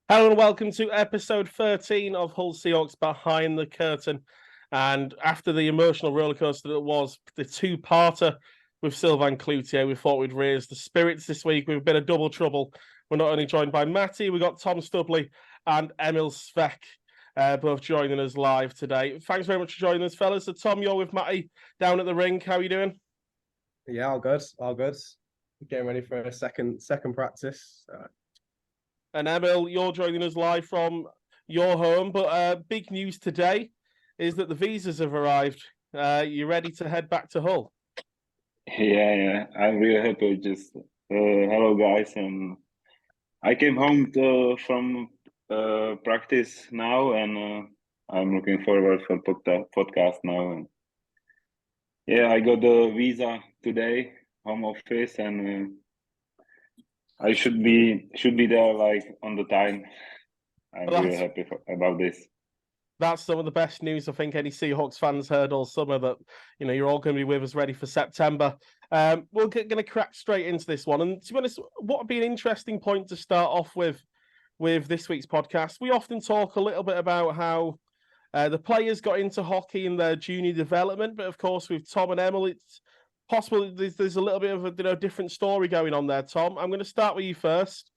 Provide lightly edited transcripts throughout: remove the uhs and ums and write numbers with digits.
Hello and welcome to episode 13 of Hull Seahawks Behind the Curtain. And after the emotional rollercoaster that was the two-parter with Sylvain Cloutier, we thought we'd raise the spirits this week with a bit of double trouble. We're not only joined by Matty, we've got Tom Stubley and Emil Svec, both joining us live today. Thanks very much for joining us, fellas. So Tom, you're with Matty down at the rink. How are you doing? Yeah, all good, all good. Getting ready for a second practice. And Emil, you're joining us live from your home. But big news today is that the visas have arrived. You ready to head back to Hull? Yeah, I'm really happy. Hello guys, I came home from practice now, and I'm looking forward for podcast now. And yeah, I got the visa today, home office, and I should be there like on the time. I'm really happy about this. That's some of the best news I think any Seahawks fans heard all summer, that you're all going to be with us ready for September. We're going to crack straight into this one. And to be honest, what would be an interesting point to start off with this week's podcast? We often talk a little bit about how the players got into hockey in their junior development, but of course with Tom and Emil, it's possible there's a little bit of a different story going on there. Tom, I'm going to start with you first.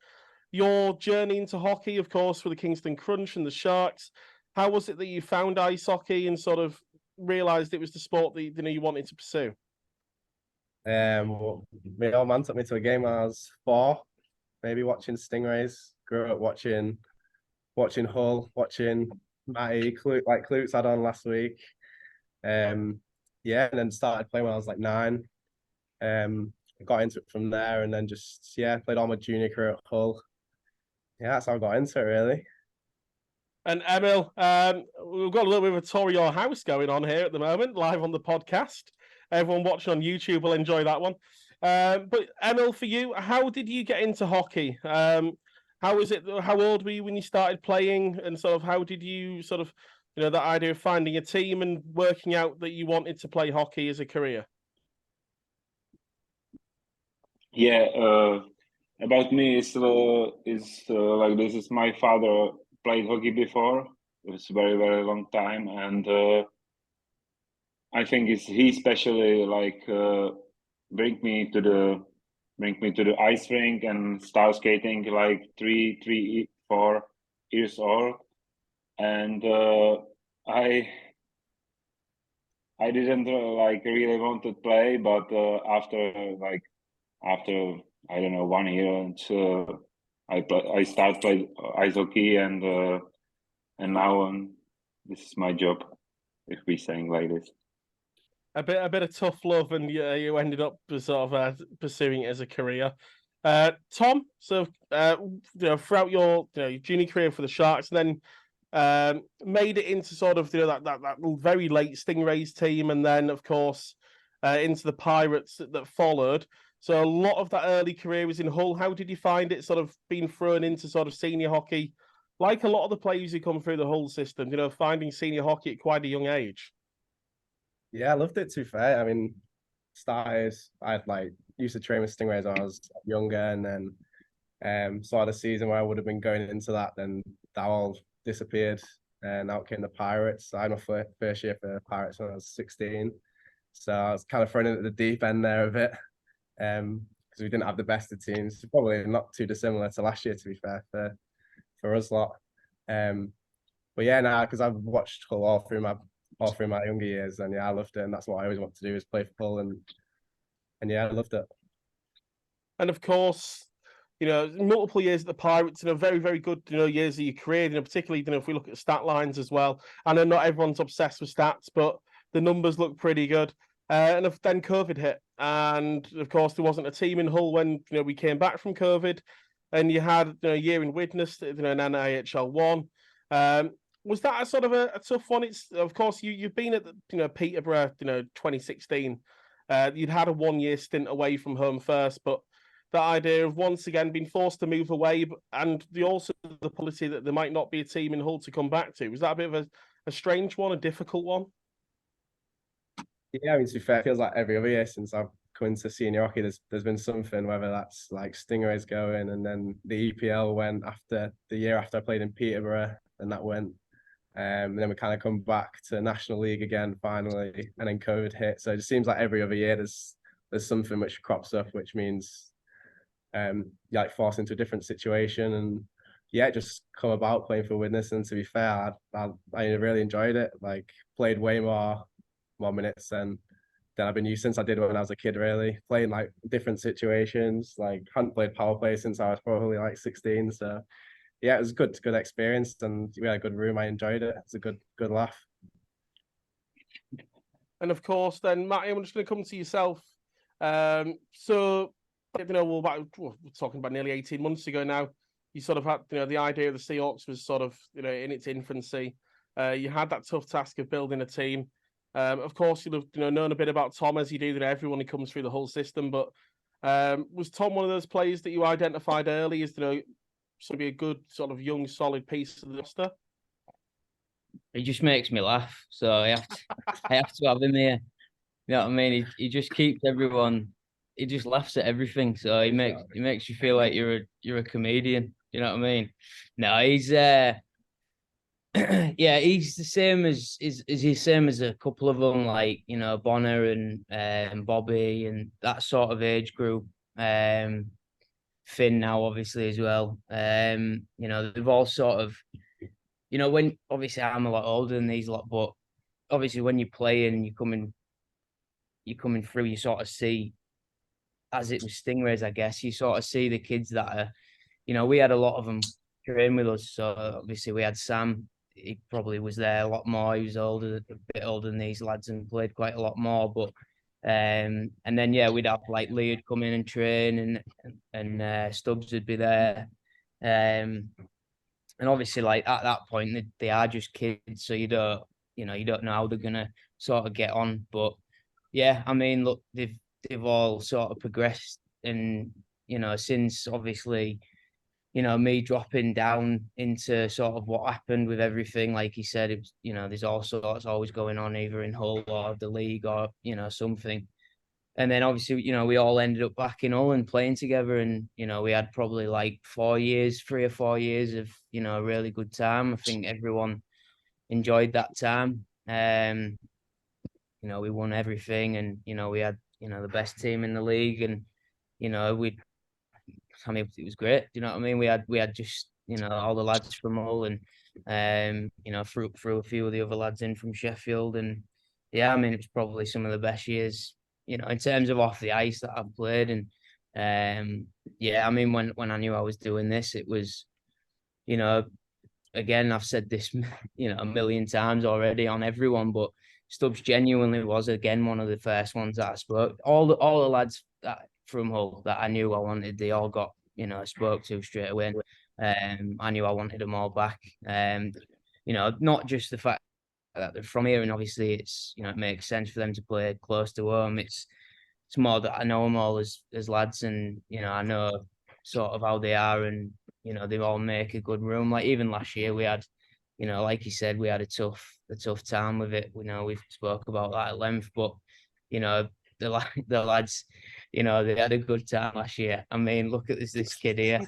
Your journey into hockey, of course, for the Kingston Crunch and the Sharks. How was it that you found ice hockey and sort of realised it was the sport that you wanted to pursue? Well, my old man took me to a game when I was 4, maybe watching Stingrays. Grew up watching Hull, watching Matty, like Klutz had on last week. Yeah, and then started playing when I was like 9. Got into it from there, and then just played all my junior career at Hull. Yeah, that's how I got into it, really. And Emil, we've got a little bit of a tour of your house going on here at the moment, live on the podcast. Everyone watching on YouTube will enjoy that one. But Emil, for you, how did you get into hockey? How was it? How old were you when you started playing? And sort of how did you sort of, that idea of finding a team and working out that you wanted to play hockey as a career? Yeah, about me is like this. Is my father played hockey before. It was a very, very long time, and I think he especially like bring me to the ice rink and start skating like 4 years old, and I didn't like really want to play, but after I don't know 1 year, I started play ice hockey, and now this is my job, if we're saying like this. A bit of tough love, and you ended up sort of pursuing it as a career. Tom, so throughout your junior career for the Sharks, and then made it into sort of that very late Stingrays team, and then of course into the Pirates that followed. So a lot of that early career was in Hull. How did you find it sort of being thrown into sort of senior hockey? Like a lot of the players who come through the Hull system, finding senior hockey at quite a young age. Yeah, I loved it, to be fair. I mean, I used to train with Stingrays when I was younger, and then saw the season where I would have been going into that, then that all disappeared, and out came the Pirates. I had my first year for the Pirates when I was 16. So I was kind of thrown into the deep end there a bit. Because we didn't have the best of teams. Probably not too dissimilar to last year, to be fair, for us lot. But yeah, now because I've watched Hull all through my younger years, and yeah, I loved it, and that's what I always wanted to do, is play for Hull, and yeah, I loved it. And of course, multiple years at the Pirates, very, very good, years of your career, particularly, if we look at stat lines as well. I know not everyone's obsessed with stats, but the numbers look pretty good. And then COVID hit. And of course, there wasn't a team in Hull when, we came back from COVID. And you had a year in Widnes, an NIHL 1. Was that a sort of a tough one? It's, of course, you've been at Peterborough, 2016. You'd had a 1-year stint away from home first, but that idea of once again being forced to move away, and also the policy that there might not be a team in Hull to come back to, was that a bit of a strange one, a difficult one? Yeah, I mean, to be fair, it feels like every other year since I've coming to senior hockey, there's been something, whether that's like Stingrays going, and then the EPL went after the year after I played in Peterborough, and that went. And then we kind of come back to National League again finally, and then COVID hit. So it just seems like every other year there's something which crops up, which means you're like forced into a different situation. And yeah, it just come about playing for Widnes. And to be fair, I really enjoyed it. Like played way more minutes than I've been used since I did when I was a kid, really. Playing like different situations. Like hadn't played power play since I was probably like 16. So yeah, it was a good experience, and we had a good room. I enjoyed it. It's a good laugh. And of course, then Matty, I'm just going to come to yourself. So, you know, we're talking about nearly 18 months ago now. You sort of had, you know, the idea of the Seahawks was sort of, you know, in its infancy. You had that tough task of building a team. Of course, you'd have, you know, known a bit about Tom as you do, you know, everyone who comes through the whole system. But was Tom one of those players that you identified early as, you know, sort of be a good sort of young, solid piece of the roster? He just makes me laugh, so I have to have him here. You know what I mean? He just keeps everyone. He just laughs at everything, so he makes you feel like you're a comedian. You know what I mean? No, he's yeah, he's the same as he's same as a couple of them, like, you know, Bonner and Bobby and that sort of age group. Finn now obviously as well. You know, they've all sort of, you know, when obviously I'm a lot older than these lot, but obviously when you play and you're coming through, you sort of see, as it was Stingrays, I guess, you sort of see the kids that are, you know, we had a lot of them train with us. So obviously we had Sam, he probably was there a lot more. He was older, a bit older than these lads, and played quite a lot more. But and then yeah, we'd have like Lea'd come in and train, and Stubbs would be there. And obviously, like at that point, they are just kids, so you don't know how they're gonna sort of get on. But yeah, I mean, look, they've all sort of progressed, and you know, since obviously, you know, me dropping down into sort of what happened with everything, like he said, it was, you know, there's all sorts always going on either in Hull or the league or, you know, something. And then obviously, you know, we all ended up back in Hull and playing together, and, you know, we had probably like 3 or 4 years of, you know, a really good time. I think everyone enjoyed that time. You know, we won everything, and, you know, we had, you know, the best team in the league, and, you know, I mean, it was great. You know what I mean? We had just, you know, all the lads from Hull, and you know, through a few of the other lads in from Sheffield, and yeah, I mean, it was probably some of the best years, you know, in terms of off the ice that I've played. And yeah, I mean, when I knew I was doing this, it was, you know, again, I've said this, you know, a million times already on everyone, but Stubbs genuinely was again one of the first ones that I spoke. All the lads that from Hull that I knew I wanted, they all got, you know, spoke to straight away. I knew I wanted them all back. You know, not just the fact that they're from here, and obviously it's, you know, it makes sense for them to play close to home. It's more that I know them all as lads, and, you know, I know sort of how they are, and, you know, they all make a good room. Like even last year we had, you know, like you said, we had a tough time with it. We know we've spoke about that at length, but, you know, the lads, you know, they had a good time last year. I mean, look at this kid here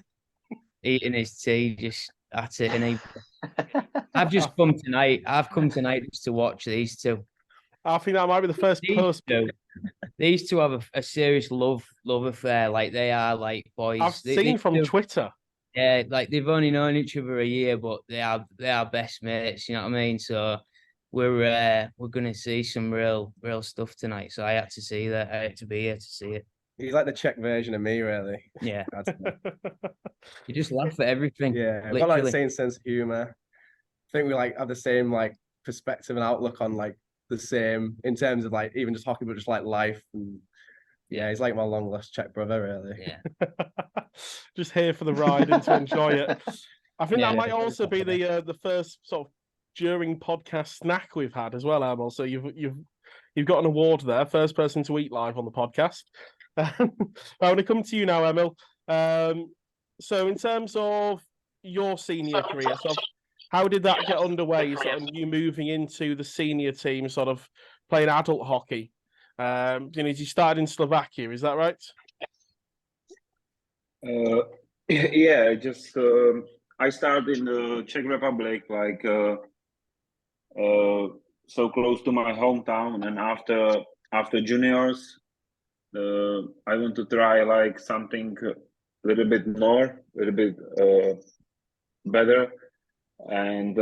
eating his tea just at it, and I've come tonight just to watch these two. I think that might be the first post. These two have a serious love affair. Like they are like boys. I've seen from Twitter. Yeah, like they've only known each other a year, but they are best mates. You know what I mean? So we're gonna see some real stuff tonight. So I had to see that. I had to be here to see it. He's like the Czech version of me, really. Yeah. You just laugh at everything. Yeah, I've got like the same sense of humor. I think we like have the same like perspective and outlook on like the same in terms of like even just hockey, but just like life. And yeah, he's like my long lost Czech brother, really. Yeah. Just here for the ride and to enjoy it. I think that might also be the first sort of during podcast snack we've had as well, Emil. So you've got an award there, first person to eat live on the podcast. I want to come to you now, Emil. So in terms of your senior career, so how did that get underway? Sort of you moving into the senior team, sort of playing adult hockey. You started in Slovakia, is that right? Yeah, just I started in the Czech Republic, like so close to my hometown, and after juniors, I want to try like something a little bit more, a little bit better, and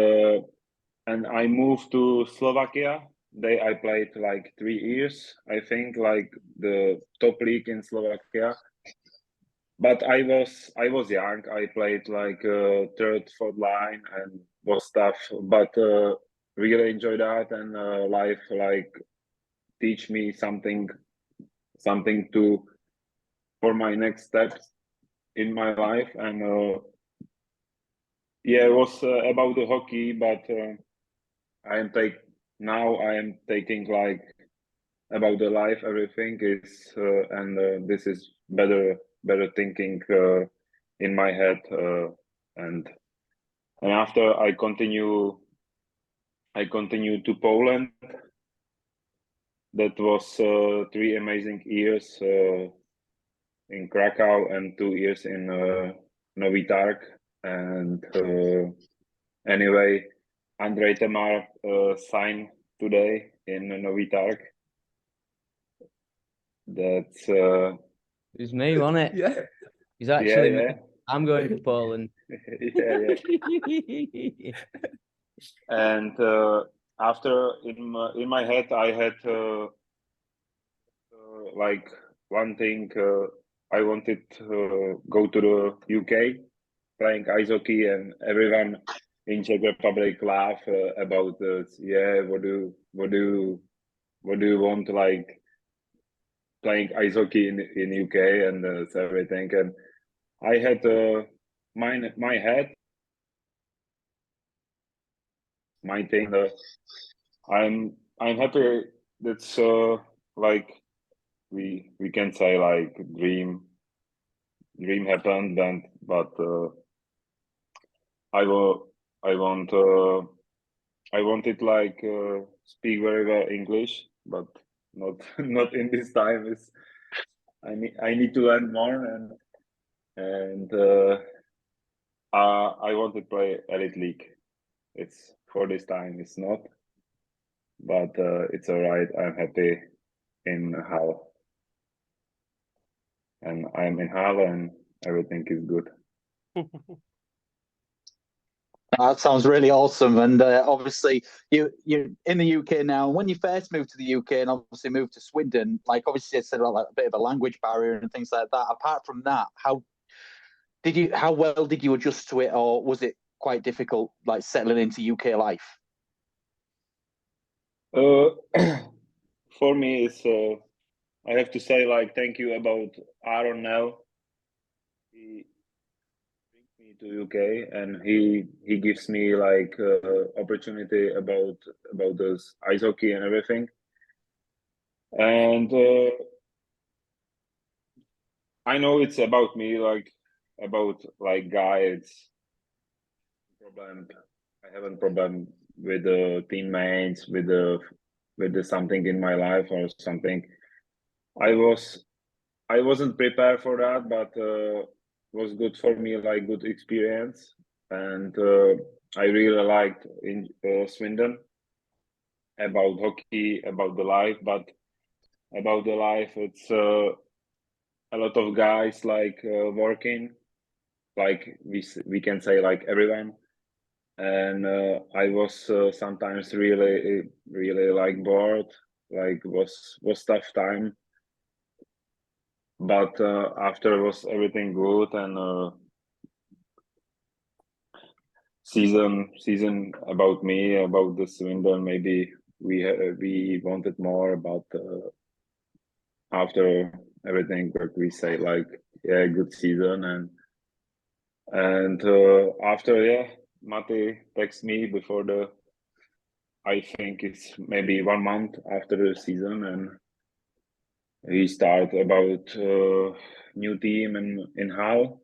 I moved to Slovakia. I played like 3 years, I think, like the top league in Slovakia. But I was young. I played like third, fourth line and was stuff. But really enjoy that, and life like teach me something to for my next steps in my life. And yeah, it was about the hockey, but I am taking like about the life. Everything is and this is better thinking in my head, and after I continue to Poland. That was 3 amazing years in Krakow and 2 years in Novi Targ. And anyway, Andrej Temar signed today in Novi Targ. That's It's me, wasn't it? Yeah. He's actually yeah. me. I'm going to Poland. yeah. And after in my head, I had like one thing. I wanted to go to the UK playing ice hockey, and everyone in Czech Republic laugh about this. Yeah, what do you want, like playing ice hockey in UK and everything. And I had my head, my thing. I'm happy. That's like we can say like dream happened, and but I will I want I wanted like speak very well English, but not not in this time. It's I need to learn more, and I want to play elite league. It's for this time. It's not, but it's all right. I'm happy in Hull, and I'm in Hull, and everything is good. That sounds really awesome. And obviously, you're in the UK now. When you first moved to the UK and obviously moved to Swindon, like obviously you said about like, a bit of a language barrier and things like that. Apart from that, how well did you adjust to it, or was it quite difficult, like settling into UK life? For me, it's I have to say like thank you about Aaron now. He brings me to UK, and he gives me like opportunity about this ice hockey and everything. And I know it's about me, like about like guy. It's problem. I have a problem with the teammates, with the something in my life or something. I wasn't prepared for that, but was good for me, like good experience, and I really liked in Swindon about hockey, about the life, but about the life, it's a lot of guys like working, like we can say like everyone, and I was sometimes really like bored, like was tough time. But after was everything good, and season about me, about the Swindon. Maybe we wanted more, but after everything, what we say like yeah, good season, and after yeah, Mate texted me before I think it's maybe 1 month after the season, and he started about new team in Hull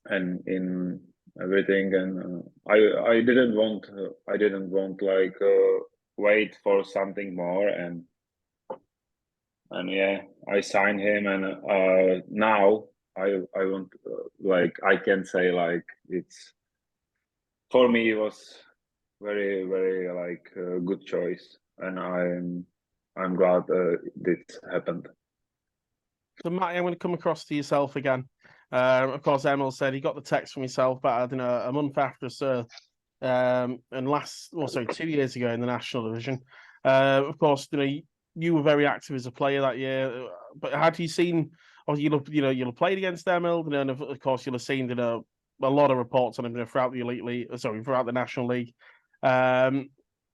and in everything. And I didn't want like wait for something more, and and yeah, I signed him, and now I want like I can say like it's for me it was very like a good choice, and I'm glad this happened. So, Matty, I'm going to come across to yourself again. Of course, Emil said he got the text from yourself about a month after, so and sorry, 2 years ago in the national division. Of course, you were very active as a player that year. But had you seen, or you'll have played against Emil, and then of course you'll have seen a lot of reports on him throughout the elite league, throughout the national league.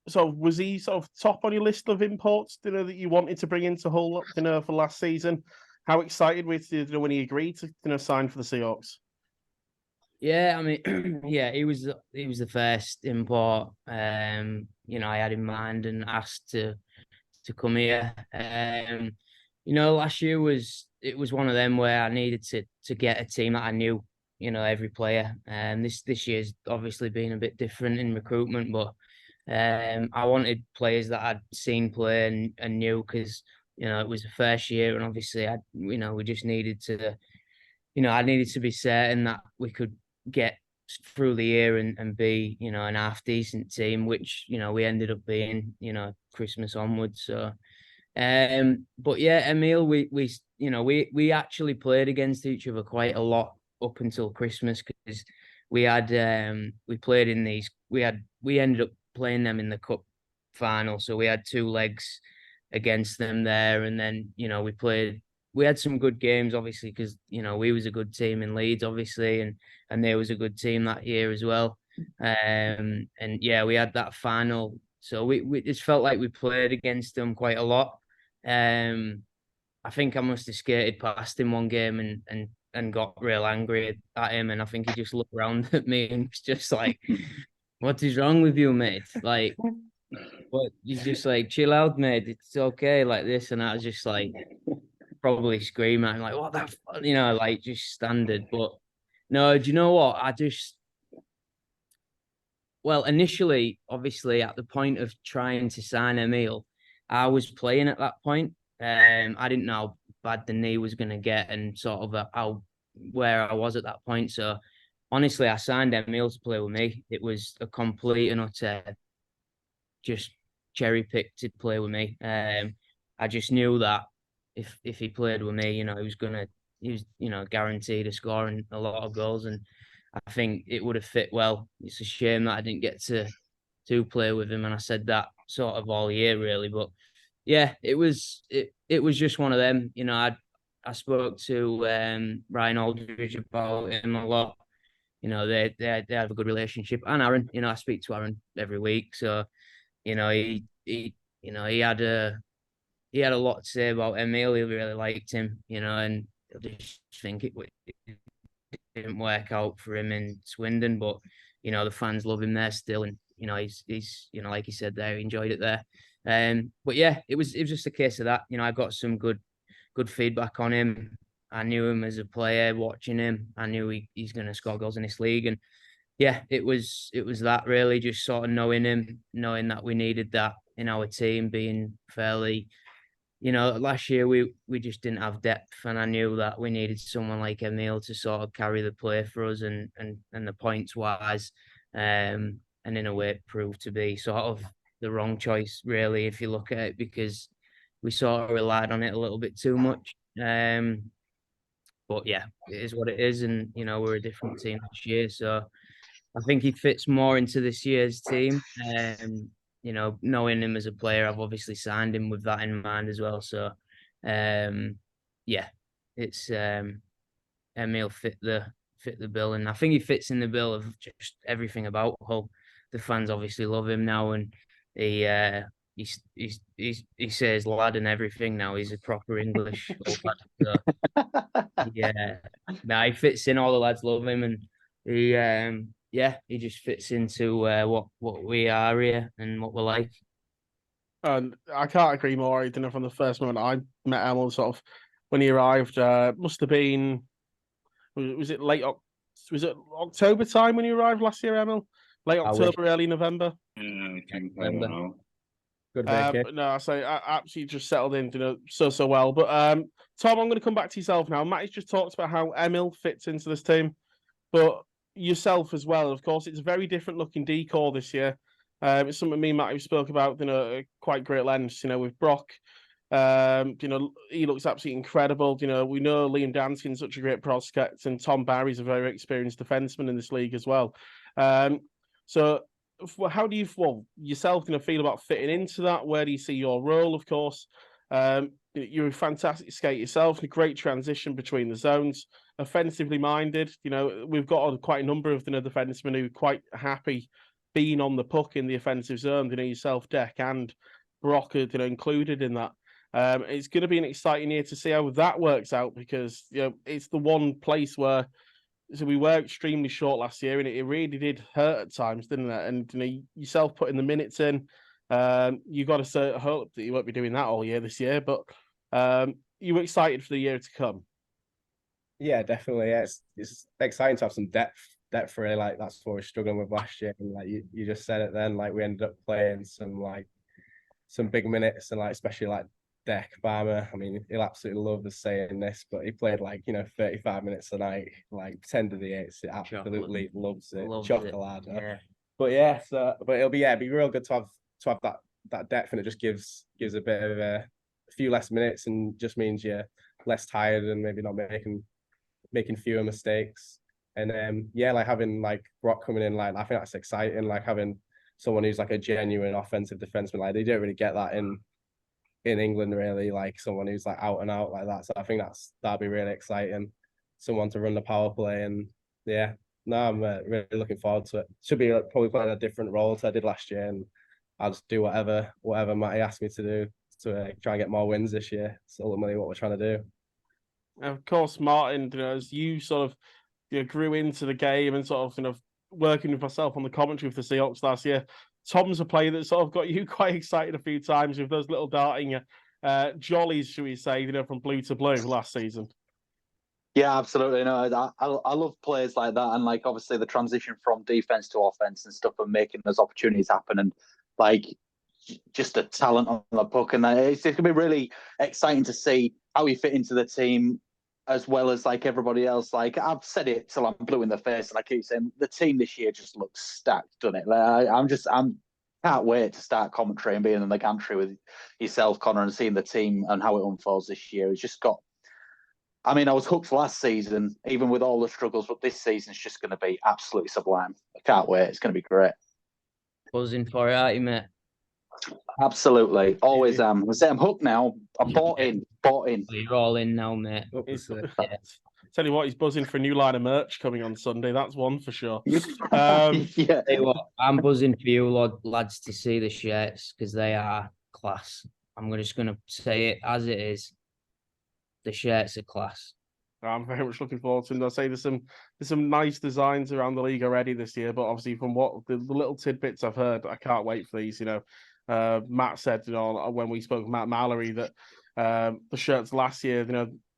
So was he sort of top on your list of imports, that you wanted to bring into Hull, for last season? How excited were you when he agreed to sign for the Seahawks? Yeah, I mean, yeah, he was the first import. I had in mind and asked to come here. Last year was one of them where I needed to get a team that I knew, every player. And this year's obviously been a bit different in recruitment, but I wanted players that I'd seen play and knew, because it was the first year, and obviously we just needed to, I needed to be certain that we could get through the year and be, an half decent team, which we ended up being, Christmas onwards. So but yeah, Emil, we actually played against each other quite a lot up until Christmas, because we played in these, we ended up playing them in the cup final, so we had 2 legs against them there, and then we had some good games, obviously, because we was a good team in Leeds, obviously, and they was a good team that year as well. And yeah, we had that final, so we just felt like we played against them quite a lot. I think I must have skated past him one game and got real angry at him, and I think he just looked around at me and was just like, "What is wrong with you, mate? Like, what? He's just like, chill out, mate. It's okay, like this." And I was just like, probably screaming at him, like, "What the fuck?" Like just standard. But no, do you know what? Well, initially, obviously, at the point of trying to sign Emil, I was playing at that point. I didn't know how bad the knee was going to get, and sort of where I was at that point. So honestly, I signed Emil to play with me. It was a complete and utter just cherry picked to play with me. I just knew that if he played with me, he was guaranteed to scoring a lot of goals, and I think it would have fit well. It's a shame that I didn't get to play with him, and I said that sort of all year really. But yeah, it was just one of them. I spoke to Ryan Aldridge about him a lot. They have a good relationship, and Aaron. I speak to Aaron every week, so he had a lot to say about Emil. He really liked him, and I just think it didn't work out for him in Swindon, but the fans love him there still, and he's like he said there, he enjoyed it there. But yeah, it was just a case of that. I got some good feedback on him. I knew him as a player. Watching him, I knew he's going to score goals in this league, and yeah, it was that really, just sort of knowing him, knowing that we needed that in our team, being fairly. Last year we just didn't have depth, and I knew that we needed someone like Emil to sort of carry the play for us and the points wise, and in a way it proved to be sort of the wrong choice really, if you look at it, because we sort of relied on it a little bit too much. But yeah, it is what it is, and we're a different team this year, so I think he fits more into this year's team. Knowing him as a player, I've obviously signed him with that in mind as well. So, yeah, it's Emil fit the bill, and I think he fits in the bill of just everything about Hull. The fans obviously love him now, and he says lad and everything now. He's a proper English old lad. So, yeah, he fits in. All the lads love him, and he just fits into what we are here and what we're like. And I can't agree more. From the first moment I met Emil, sort of when he arrived, must have been was it was it October time when you arrived last year, Emil? Late October, early November. I think I don't know. Good vacation. No, I say I absolutely just settled in, so well. But Tom, I'm going to come back to yourself now. Matty's just talked about how Emil fits into this team, but yourself as well. Of course, it's a very different looking decor this year. It's something me and Matty spoke about, at quite great lengths. With Brock, he looks absolutely incredible. We know Liam Danskin's such a great prospect, and Tom Barry's a very experienced defenseman in this league as well. So how do you, yourself, feel about fitting into that? Where do you see your role? Of course, you're a fantastic skate yourself, and a great transition between the zones. Offensively minded, we've got quite a number of defensemen who are quite happy being on the puck in the offensive zone. Yourself, Deck, and Brock are included in that. It's going to be an exciting year to see how that works out, because it's the one place where we were extremely short last year, and it really did hurt at times, didn't it? And yourself putting the minutes in, you got to hope that you won't be doing that all year this year. But you were excited for the year to come. Yeah, definitely. Yeah, it's exciting to have some depth really. Like that's what we're struggling with last year. And like you just said it then, like we ended up playing some big minutes, and especially Deck Barmer. I mean, he'll absolutely love us saying this, but he played 35 minutes a night, 10 to the 8. He absolutely loves it. Chocolate. Yeah. But yeah, but it'll be real good to have that depth, and it just gives a bit of a few less minutes, and just means you're less tired and maybe not making fewer mistakes. And having Brock coming in, I think that's exciting. Having someone who's a genuine offensive defenseman, they don't really get that in England, really, someone who's out and out like that. So I think that'll be really exciting. Someone to run the power play, and yeah, no, I'm really looking forward to it. Should be probably playing a different role to I did last year, and I'll just do whatever Matty asked me to do to try and get more wins this year. It's ultimately what we're trying to do. Of course, Martin, as you sort of grew into the game and sort of working with myself on the commentary with the Seahawks last year, Tom's a player that sort of got you quite excited a few times with those little darting jollies, should we say, from blue to blue last season. Yeah, absolutely. No, I love players like that, and obviously the transition from defense to offense and stuff, and making those opportunities happen, and just a talent on the puck, and it's going to be really exciting to see how he fit into the team, as well as everybody else. I've said it till I'm blue in the face, and I keep saying the team this year just looks stacked, doesn't it? I can't wait to start commentary and being in the gantry with yourself, Connor, and seeing the team and how it unfolds this year. It's just got. I mean, I was hooked last season, even with all the struggles, but this season's just going to be absolutely sublime. I can't wait. It's going to be great. Buzzing for it, aren't you, mate? Absolutely. Always am. I'm hooked now. I'm bought in. You're all in now, mate. Yeah. Tell you what, he's buzzing for a new line of merch coming on Sunday. That's one for sure. Yeah. Tell you what, I'm buzzing for you lads to see the shirts, because they are class. I'm just going to say it as it is. The shirts are class. I'm very much looking forward to them. I'll say there's some nice designs around the league already this year, but obviously from what the little tidbits I've heard, I can't wait for these. Matt said, when we spoke with Matt Mallory, that the shirts last year,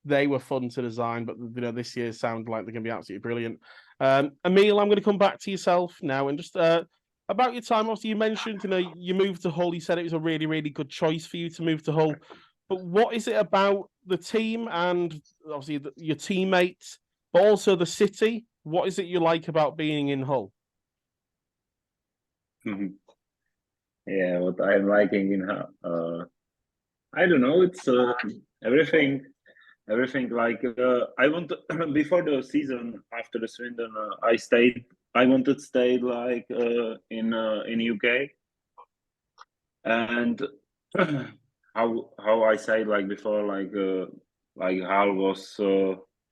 they were fun to design, but this year sound like they're going to be absolutely brilliant. Emil, I'm going to come back to yourself now, and just about your time. Obviously, you mentioned you moved to Hull. You said it was a really, really good choice for you to move to Hull. But what is it about the team and obviously your teammates, but also the city? What is it you like about being in Hull? Yeah, what I'm liking in Hull, I don't know. It's everything. I want before the season, after the Swindon, I wanted to stay in UK, and how I said before, Hull was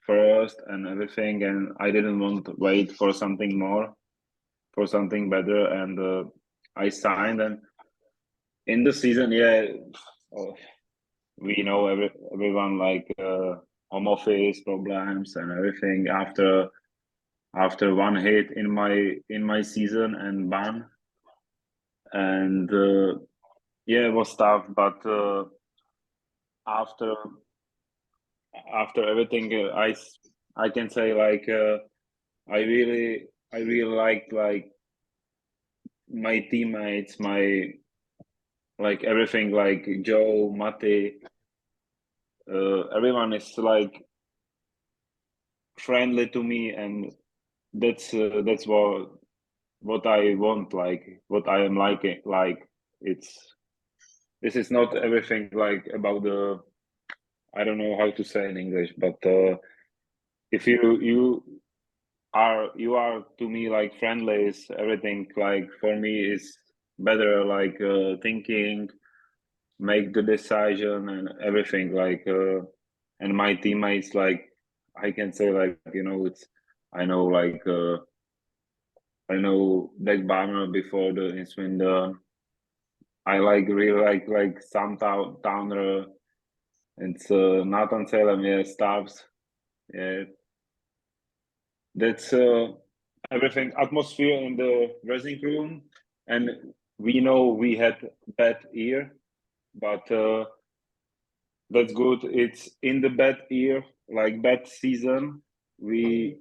first and everything, and I didn't want to wait for something more, for something better, and I signed. And in the season, we know everyone home office problems and everything after one hit in my season and ban, and it was tough, but after everything, I can say I really like my teammates, my like everything, like Joe, Mate, everyone is like friendly to me, and that's what I want, like what I am liking. Like this is not everything like about the, I don't know how to say in English, but if you are to me like friendly, is everything like for me is better, like thinking, make the decision and everything, like and my teammates, like I can say, like, you know, it's I know like I know Beck Barmer before the in Swindon. I like really like some Towner. It's Nathan Salem, yeah, Stubbs, yeah. That's everything atmosphere in the dressing room, and we know we had bad year, but that's good. It's in the bad year, like bad season. We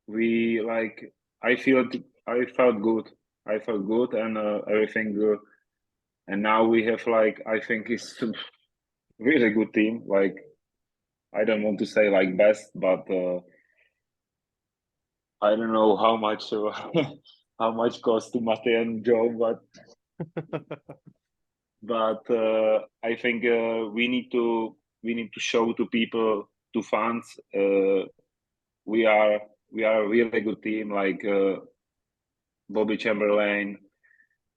like I felt good. I felt good, and everything good. And now we have like I think it's a really good team. Like I don't want to say like best, but I don't know how much how much cost to Mate and Joe, but I think we need to show to people, to fans, we are a really good team. Like Bobby Chamberlain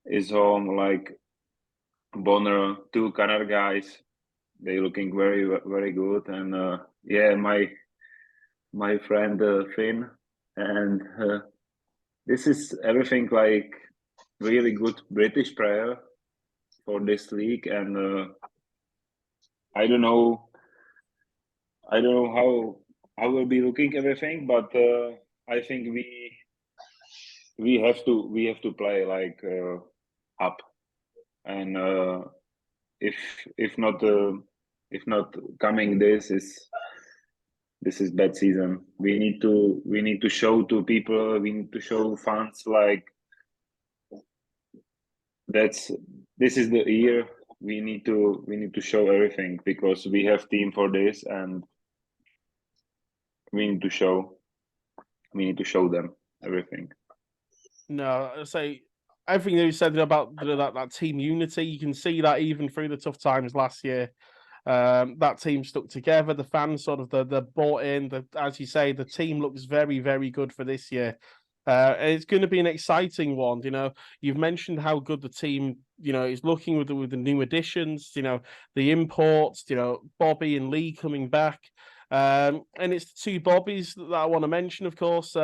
is home, like Bonner, two Canada guys. They looking very good, and yeah, my friend Finn, and this is everything like really good British player for this league, and I don't know how will be looking everything, but I think we have to play like up, and if not coming, this is bad season. We need to show to people, we need to show fans like this is the year. We need to show everything, because we have team for this, and we need to show them everything. No, I say everything that you said about that team unity. You can see that even through the tough times last year. That team stuck together. The fans sort of the bought in. As you say, the team looks very good for this year. It's going to be an exciting one. You know, you've mentioned how good the team, you know, is looking with the new additions. You know, the imports. You know, Bobby and Lee coming back. And it's the two Bobbies that I want to mention, of course.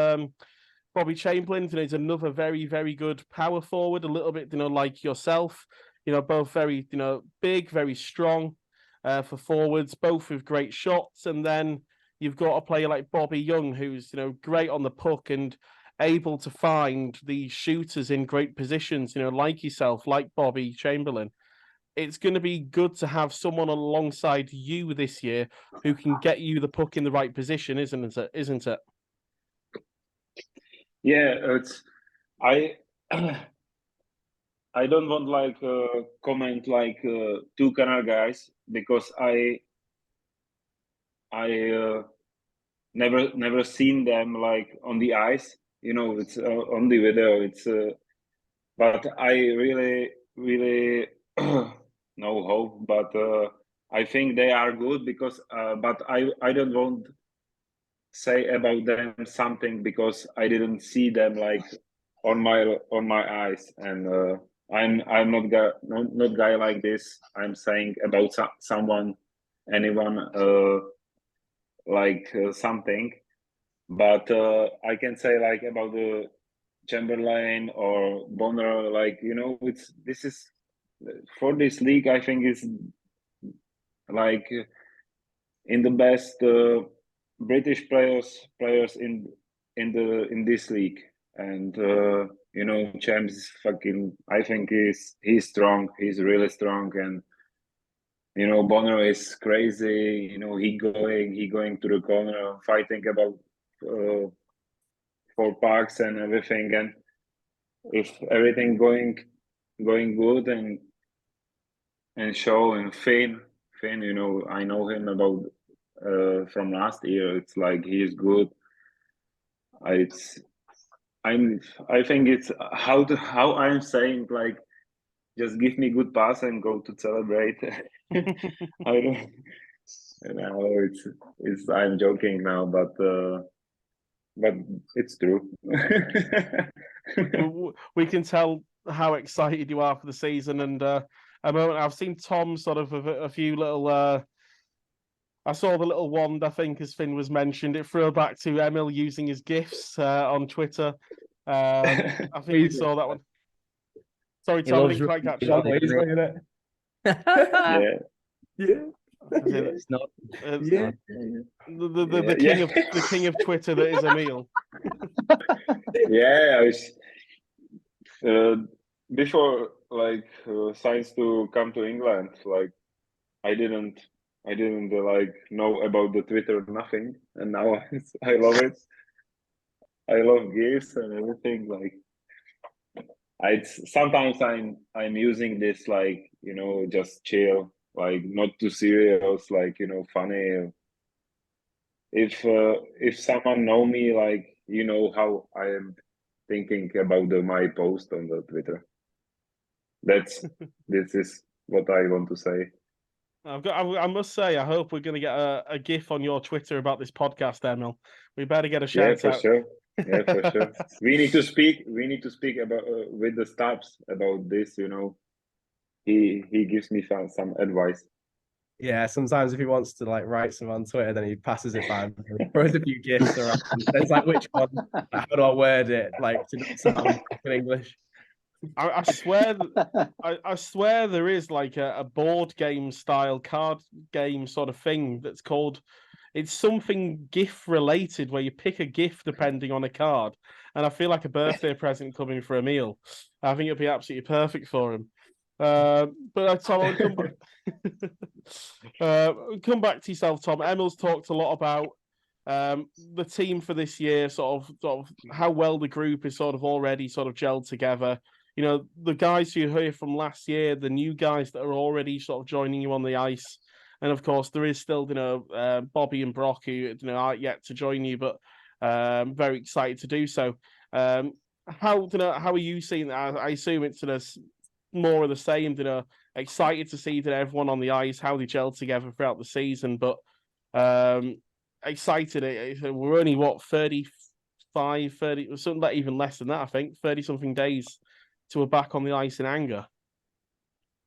Bobby Chamberlain, you know, is another very good power forward. A little bit, you know, like yourself. You know, both very, you know, big, very strong. For forwards, both with great shots. And then you've got a player like Bobby Young, who's, you know, great on the puck and able to find these shooters in great positions, you know, like yourself, like Bobby Chamberlain. It's going to be good to have someone alongside you this year who can get you the puck in the right position, isn't it? Isn't it? Yeah, it's I I don't want like comment like two Canada guys, because I never seen them like on the ice. You know, it's on the video. It's but I really no hope. But I think they are good, because but I don't want say about them something, because I didn't see them like on my eyes, and I'm not guy like this. I'm saying about someone, anyone, like something, but I can say like about the Chamberlain or Bonner, like, you know, this is for this league. I think is like in the best British players in this league, and you know, Champs is fucking. I think he's strong. He's really strong, and you know, Bonner is crazy. You know, he going to the corner, fighting about for pucks and everything. And if everything going good, and show and Finn, I know him about from last year. It's like he is good. I think it's how I'm saying, like, just give me good pass and go to celebrate. I don't know. It's I'm joking now, but it's true. We can tell how excited you are for the season, and I've seen Tom sort of a few little. I saw the little wand, I think, as Finn was mentioned. It threw back to Emil using his GIFs on Twitter. I think you saw that one. Sorry, He Tom, I loves didn't quite catch John that. Weasley, isn't it? Yeah. Yeah. It's not. Yeah. The king of the king of Twitter that is Emil. Yeah, I was before signs to come to England. Like I didn't like know about the Twitter nothing, and now I love it. I love GIFs and everything. Like I sometimes I'm using this like just chill, like not too serious, like funny. If someone know me, like how I am thinking about my post on the Twitter. This is what I want to say. I must say, I hope we're going to get a GIF on your Twitter about this podcast, Emil. We better get a shout out. Sure. Yeah, for sure. We need to speak. We need to speak about with the staffs about this. He gives me some advice. Yeah, sometimes if he wants to like write some on Twitter, then he passes it by me. He throws a few gifs around. It's like, which one? How do I word it? Like to not sound in English. I swear, I swear there is like a board game style card game sort of thing that's called. It's something GIF related where you pick a GIF depending on a card, and I feel like a birthday present coming for Emil. I think it'd be absolutely perfect for him. But Tom, I'll come back. Come back to yourself, Tom. Emil's talked a lot about the team for this year, sort of how well the group is sort of already sort of gelled together. The guys you heard from last year, the new guys that are already sort of joining you on the ice. And of course, there is still, Bobby and Brock who, aren't yet to join you, but very excited to do so. How are you seeing that? I assume it's more of the same. Excited to see that everyone on the ice, how they gel together throughout the season, but excited. We're only 30, something even less than that. I think 30 something days to we're back on the ice in anger.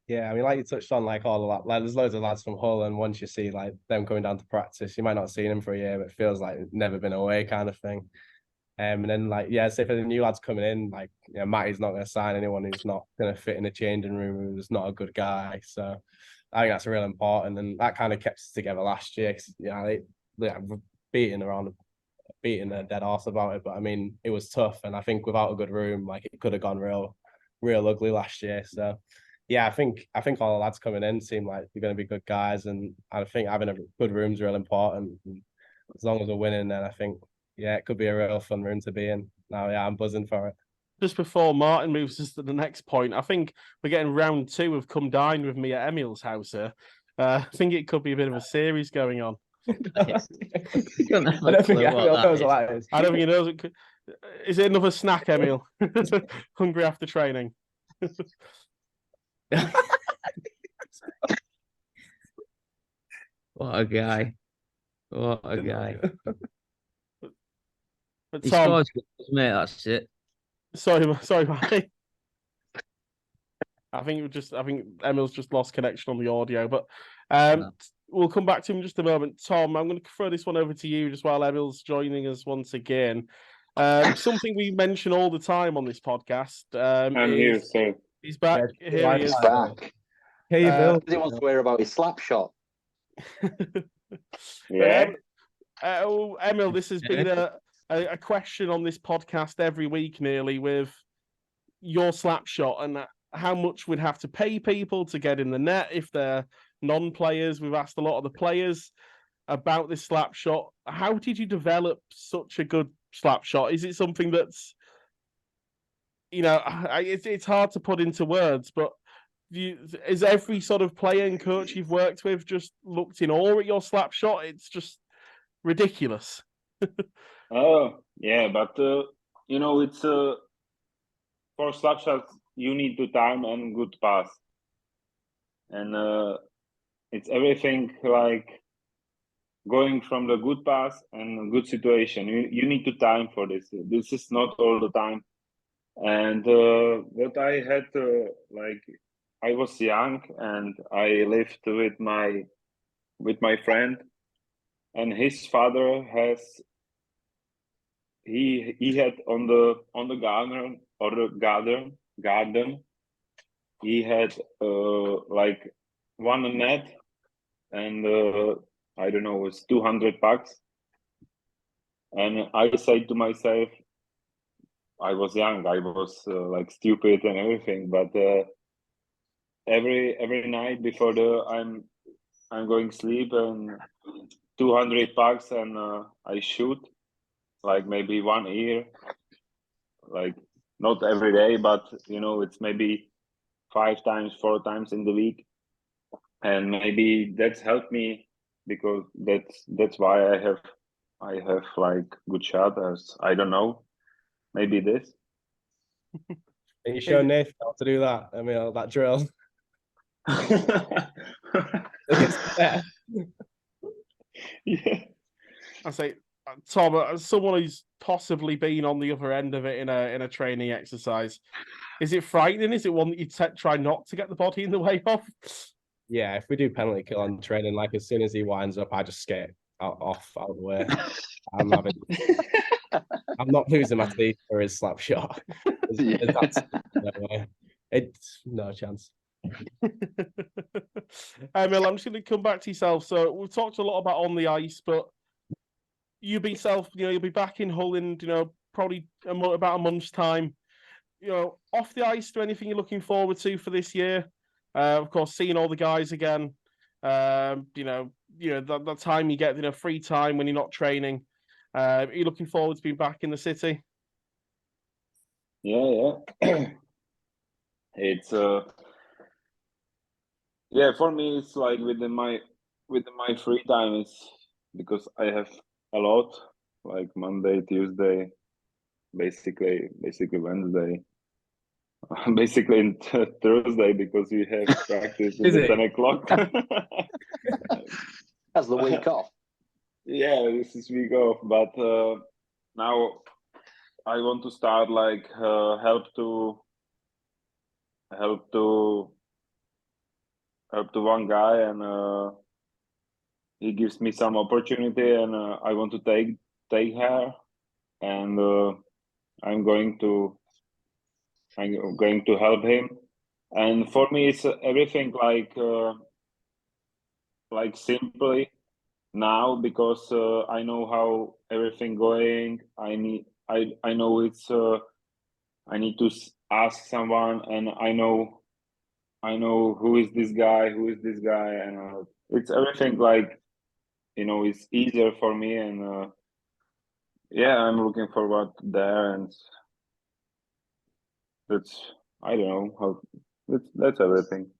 Yeah, I mean, like you touched on, like all the like, there's loads of lads from Hull, and once you see like them coming down to practice, you might not have seen them for a year, but it feels like never been away kind of thing. And then say for the new lads coming in, like Matty's not going to sign anyone who's not going to fit in the changing room, who's not a good guy. So I think that's really important, and that kind of kept us together last year. They beating their dead arse about it, but I mean it was tough, and I think without a good room, like it could have gone real ugly last year. So yeah, I think all the lads coming in seem like they're going to be good guys, and I think having a good room is real important. And as long as we're winning, then I think it could be a real fun room to be in. Now, I'm buzzing for it. Just before Martin moves us to the next point, I think we're getting round 2 of come dine with me at Emil's house here. I think it could be a bit of a series going on. I don't think Emil knows what that is. I don't think he knows. Is it another snack, Emil? Hungry after training. What a guy. What a guy. But He Tom, scores goals, mate, that's it. sorry, mate. I think Emil's just lost connection on the audio, but we'll come back to him in just a moment. Tom, I'm going to throw this one over to you just while Emil's joining us once again. Something we mention all the time on this podcast. I'm here, sir. He's back. Here he is. Back. Hey, Bill. He wants to hear about his slap shot. Yeah. Emil, this has been a question on this podcast every week nearly with your slap shot and how much we'd have to pay people to get in the net if they're non-players. We've asked a lot of the players about this slap shot. How did you develop such a good slap shot? Is it something that's, it's hard to put into words, but is every sort of player and coach you've worked with just looked in awe at your slap shot? It's just ridiculous. Oh, yeah, but it's for slap shots you need to time and good pass, and it's everything like going from the good pass and good situation. You need to time for this. This is not all the time. And what I had, like, I was young and I lived with my friend, and his father he had on the garden or the garden he had like one net, and I don't know, it was $200. And I said to myself, I was young, I was like stupid and everything, but every night before I'm going sleep, and $200, and I shoot like maybe 1 year, like not every day, but it's maybe 5 times, 4 times in the week, and maybe that's helped me, because that's why I have like good shot. As I don't know, maybe this. Can you show Nathan how to do that? Emil, that drill. Yeah. I say, Tom, as someone who's possibly been on the other end of it in a training exercise, is it frightening? Is it one that you try not to get the body in the way of? Yeah, if we do penalty kill on training, like as soon as he winds up, I just skate out of the way. I'm not losing my teeth for his slap shot. It's no chance. Emil, I'm just going to come back to yourself. So we've talked a lot about on the ice, but you'll be back in Hull in, probably about a month's time. Off the ice, do anything you're looking forward to for this year? Of course, seeing all the guys again. That time you get, free time when you're not training. Are you looking forward to being back in the city? Yeah. It's for me it's like with my free time, it's because I have a lot, like Monday, Tuesday, basically Wednesday, basically Thursday, because we have practice at 10 o'clock. That's the week off. Yeah, this is week off, but now I want to start like help to one guy, and he gives me some opportunity, and I want to take her, and I'm going to help him. And for me it's everything like simply now, because I know how everything going. I know it's I need to ask someone, and I know who is this guy, and it's everything like it's easier for me, and I'm looking forward there, and I don't know how that's everything.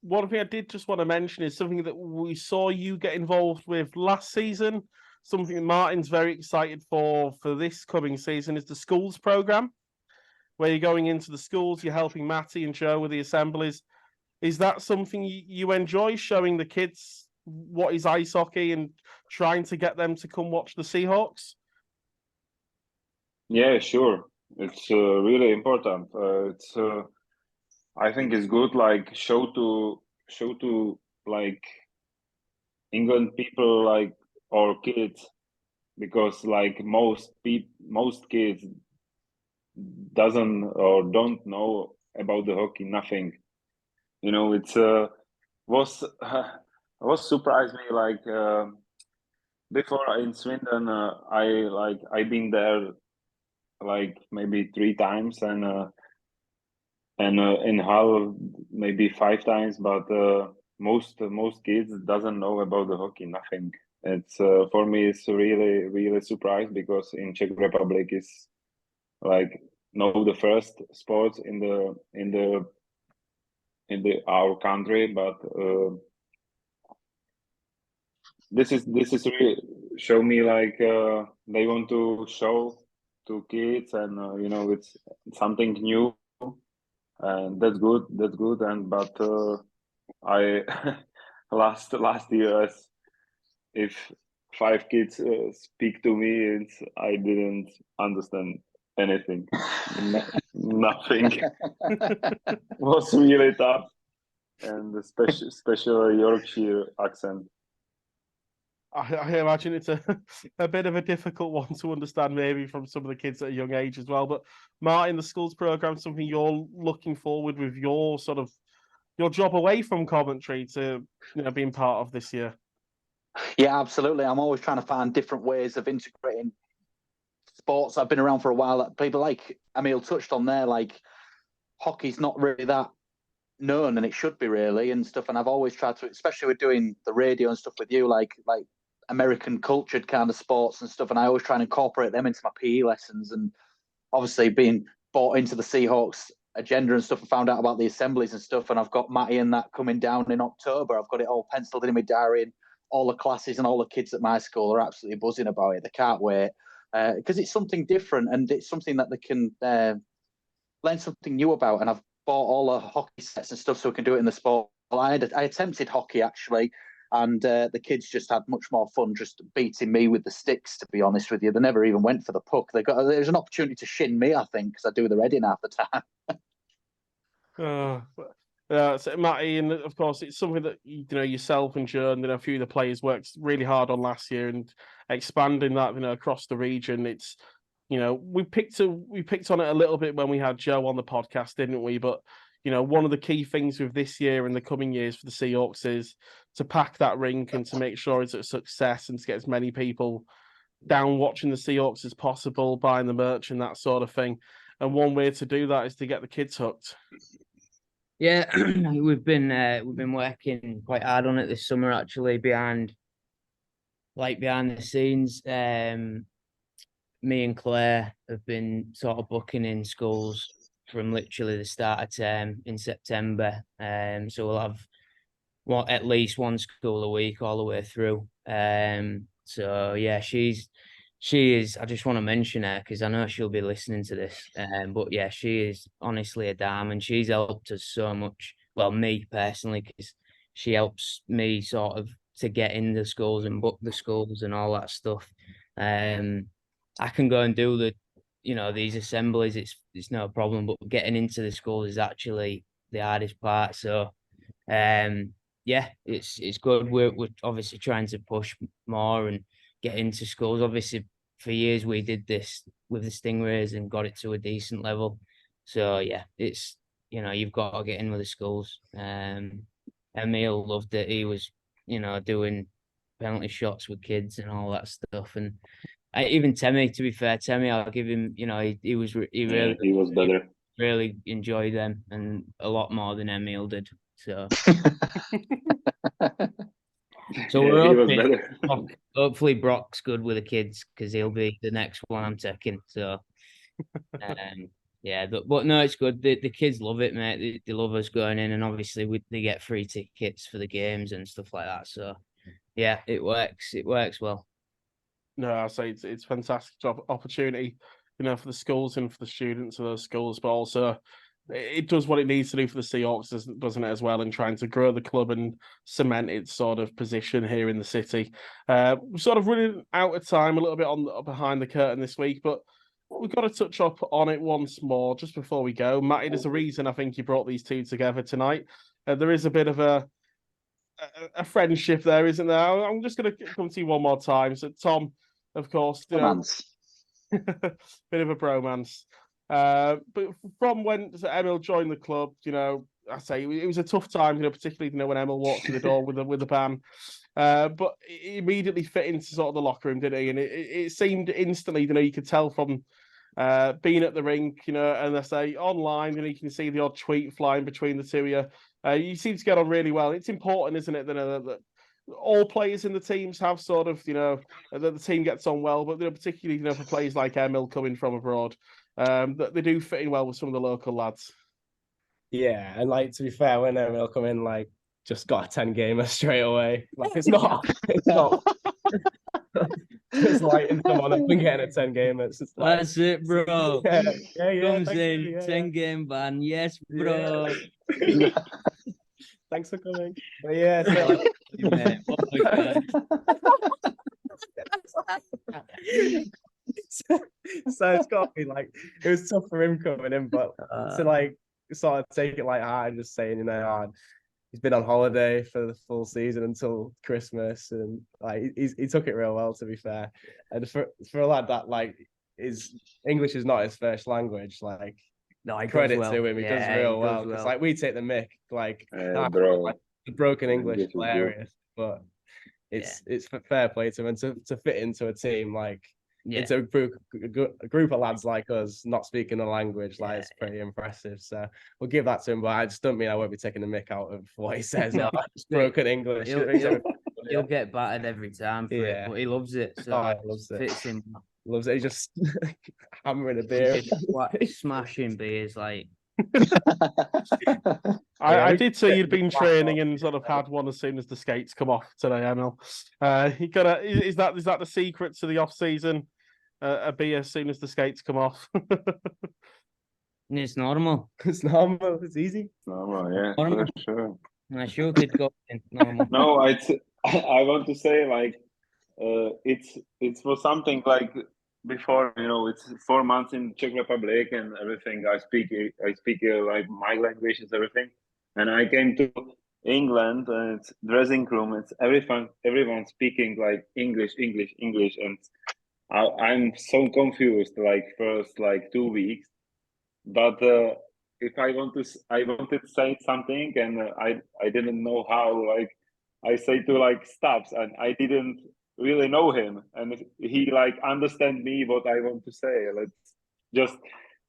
One thing I did just want to mention is something that we saw you get involved with last season. Something that Martin's very excited for this coming season is the schools program, where you're going into the schools, you're helping Matty and Joe with the assemblies. Is that something you enjoy, showing the kids what is ice hockey and trying to get them to come watch the Seahawks? Yeah, sure. It's really important. I think it's good, like show to like England people, like, or kids, because like most kids doesn't or don't know about the hockey, nothing. It's was surprised me, like before in Sweden, I've been there like maybe 3 times, and in Hull maybe 5 times, but most kids doesn't know about the hockey, nothing. It's for me it's really surprised, because in Czech Republic is like the first sports in the in our country, but this is really show me like they want to show to kids, and it's something new, and that's good. That's good. And but I last year, if 5 kids speak to me, I didn't understand anything. Nothing. Was really tough, and especially Yorkshire accent. I imagine it's a bit of a difficult one to understand, maybe from some of the kids at a young age as well. But Martin, the schools program, something you're looking forward with your sort of your job away from commentary to being part of this year. Yeah, absolutely. I'm always trying to find different ways of integrating sports. I've been around for a while. People like Emil touched on there, like hockey's not really that known, and it should be really and stuff. And I've always tried to, especially with doing the radio and stuff with you, like American cultured kind of sports and stuff. And I always try and incorporate them into my PE lessons. And obviously being bought into the Seahawks agenda and stuff, I found out about the assemblies and stuff. And I've got Matty and that coming down in October. I've got it all penciled in my diary, and all the classes and all the kids at my school are absolutely buzzing about it. They can't wait because it's something different, and it's something that they can learn something new about. And I've bought all the hockey sets and stuff so we can do it in the sport. I attempted hockey actually, and the kids just had much more fun just beating me with the sticks, to be honest with you. They never even went for the puck. There's an opportunity to shin me, I think, because I do the reading half the time. So Matty, and of course, it's something that yourself and Joe and a few of the players worked really hard on last year, and expanding that across the region. It's we picked on it a little bit when we had Joe on the podcast, didn't we? But one of the key things with this year and the coming years for the Seahawks is to pack that rink and to make sure it's a success, and to get as many people down watching the Seahawks as possible, buying the merch and that sort of thing. And one way to do that is to get the kids hooked. Yeah, we've been working quite hard on it this summer, actually, behind the scenes. Me and Claire have been sort of booking in schools from literally the start of term in September. So we'll have at least one school a week all the way through. So yeah, she is. I just want to mention her because I know she'll be listening to this. But yeah, she is honestly a dime, and she's helped us so much. Well, me personally, because she helps me sort of to get in the schools and book the schools and all that stuff. I can go and do these assemblies. It's no problem, but getting into the school is actually the hardest part. So, yeah, it's good. We're obviously trying to push more and get into schools. Obviously, for years we did this with the Stingrays and got it to a decent level. So yeah, it's you've got to get in with the schools. Emil loved it. He was doing penalty shots with kids and all that stuff. And even Temi, to be fair, I'll give him. He was better. Really enjoyed them, and a lot more than Emil did. So. So yeah, we're he was better. Hopefully Brock's good with the kids because he'll be the next one I'm taking. So, yeah, but no, it's good. The kids love it, mate. They love us going in, and obviously they get free tickets for the games and stuff like that. So, yeah, it works. It works well. No, I say it's fantastic opportunity, for the schools and for the students of those schools, but also it does what it needs to do for the Seahawks, doesn't it, as well, in trying to grow the club and cement its sort of position here in the city. We're sort of running out of time a little bit on behind the curtain this week, but we've got to touch up on it once more just before we go. Matty, there's a reason I think you brought these two together tonight. There is a bit of a friendship there, isn't there? I'm just going to come to you one more time. So, Tom, of course, bit of a bromance. But from when Emil joined the club, I say it was a tough time, particularly when Emil walked through the door with the ban. But he immediately fit into sort of the locker room, didn't he? And it seemed instantly, you could tell from being at the rink, and I say online, you can see the odd tweet flying between the two of you. You seem to get on really well. It's important, isn't it, that all players in the teams have sort of, that the team gets on well, but particularly, for players like Emil coming from abroad, that they do fit in well with some of the local lads. Yeah, and like to be fair, when Emil come in, like just got a 10 gamer straight away. Like it's not just lighting someone up and getting a 10 gamer. It's just like That's it, bro. yeah. Comes Thank in, you, yeah, 10 game ban. Yes, bro. yeah. Thanks for coming. But yeah, so You, mate. Oh my God. so it's got to be like it was tough for him coming in, but to like sort of take it like hard and just saying, you know, he's been on holiday for the full season until Christmas, and like he took it real well, to be fair. And for a lad that like his English is not his first language, like No, he credit does well. to him, he does Yeah, real he well. does Because well. like we take the mick, like bro. like, the broken English English is good. hilarious, but it's fair play to him, and to fit into a team like Yeah. into a group of lads like us not speaking the language, like it's pretty impressive. So we'll give that to him, but I just don't mean I won't be taking the mick out of what he says. No, It's broken English. He'll get battered every time for it, but he loves it. So he loves it. Fits him. Loves it. He just hammering a beer. Smashing beers like. I did see you'd been training and sort of had one as soon as the skates come off today, Emil. You gotta is that the secret to the off season? A beer as soon as the skates come off. It's normal. It's normal. It's easy. Normal, yeah, Normal. for sure. I sure could go in normal. No, I want to say like it's for something like before, you know, it's 4 months in Czech Republic and everything. I speak like my language is everything, and I came to England and it's dressing room. It's everyone speaking like English, and I'm so confused. Like first like 2 weeks, but if I wanted to say something and I didn't know how. Like I say to like stops, and I didn't really know him, and he like understand me what I want to say. Let's just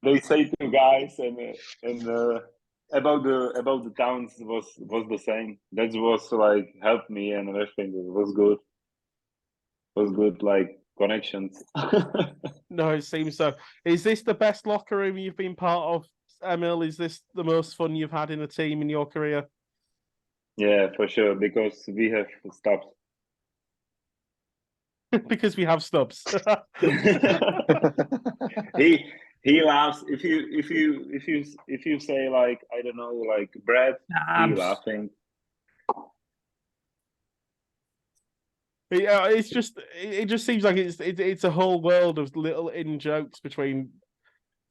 they say to guys and about the towns was the same. That was like helped me and everything. It was good. Like connections. No, it seems so. Is this the best locker room you've been part of, Emil? Is this the most fun you've had in a team in your career? Yeah, for sure, because we have stops. Because we have stubs. He laughs if you say like I don't know like Brad, he laughing. Yeah, it just seems like it's a whole world of little in jokes between.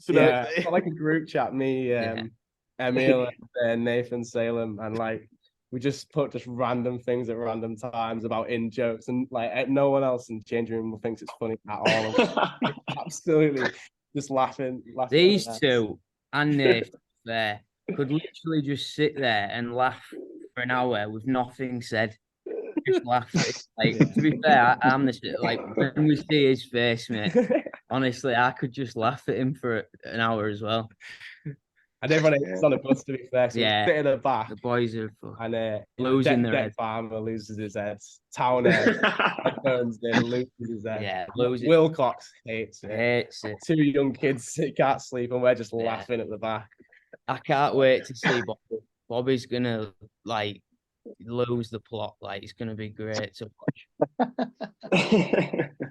Like a group chat. Me, Emil, and Nathan Salem, and like we just put just random things at random times about in jokes, and like no one else in the changing room thinks it's funny at all. Absolutely, just laughing. These two and Nathan there could literally just sit there and laugh for an hour with nothing said. Just laugh. Like to be fair, I'm the like when we see his face, mate. Honestly, I could just laugh at him for an hour as well. And everyone is on a bus, to be fair. So yeah, sit in the back. The boys are and losing their head. Farmer loses his head. Towner turns in, loses his head. Yeah, loses. Wilcox hates it. Hates it. 2 young kids can't sleep, and we're just laughing at the back. I can't wait to see Bobby. Bobby's gonna like lose the plot. Like it's gonna be great to watch.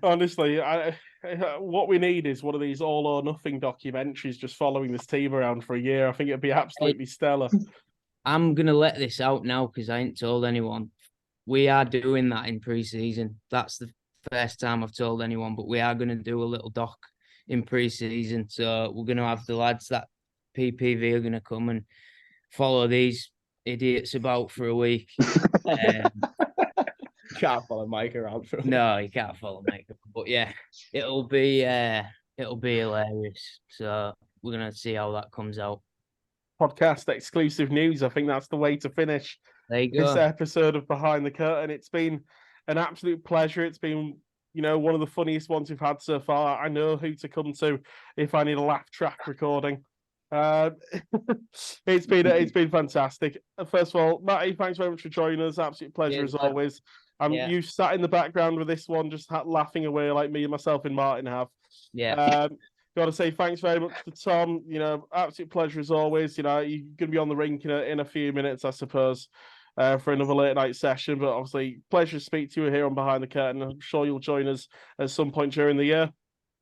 Honestly, what we need is one of these all or nothing documentaries just following this team around for a year. I think it'd be absolutely stellar. I'm gonna let this out now because I ain't told anyone. We are doing that in pre-season. That's the first time I've told anyone, but we are gonna do a little doc in pre-season. So we're gonna have the lads that PPV are gonna come and follow these idiots about for a week. Can't follow Mike around for No, you can't follow Mike. But yeah, it'll be hilarious. So we're gonna see how that comes out. Podcast exclusive news. I think that's the way to finish this episode of Behind the Curtain. It's been an absolute pleasure. It's been, one of the funniest ones we've had so far. I know who to come to if I need a laugh track recording. It's been fantastic. First of all, Matty, thanks very much for joining us. Absolute pleasure as always. You sat in the background with this one, just laughing away like me and myself and Martin have. Yeah. got to say thanks very much to Tom. You know, absolute pleasure as always. You know, you're going to be on the rink in a few minutes, I suppose, for another late night session. But obviously, pleasure to speak to you here on Behind the Curtain. I'm sure you'll join us at some point during the year.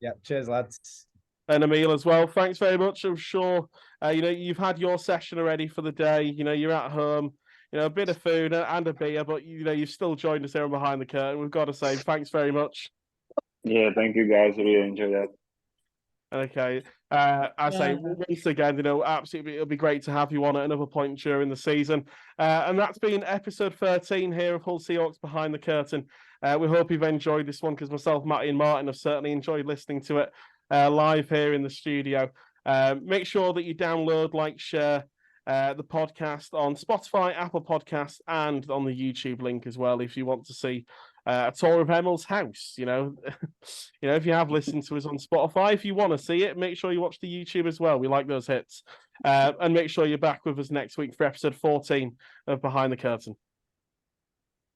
Yeah, cheers, lads. And Emil as well. Thanks very much. I'm sure you know you've had your session already for the day. You know, you're at home. You know, a bit of food and a beer, but you know you've still joined us here on Behind the Curtain. We've got to say thanks very much. Yeah, thank you guys. Really enjoy that. Okay. I say once again, you know, absolutely, it'll be great to have you on at another point during the season. And that's been episode 13 here of Hull Seahawks Behind the Curtain. We hope you've enjoyed this one because myself, Matty, and Martin have certainly enjoyed listening to it live here in the studio. Make sure that you download, like, share the podcast on Spotify, Apple Podcasts, and on the YouTube link as well if you want to see a tour of Emil's house. You know, if you have listened to us on Spotify, if you want to see it, make sure you watch the YouTube as well. We like those hits. And make sure you're back with us next week for episode 14 of Behind the Curtain.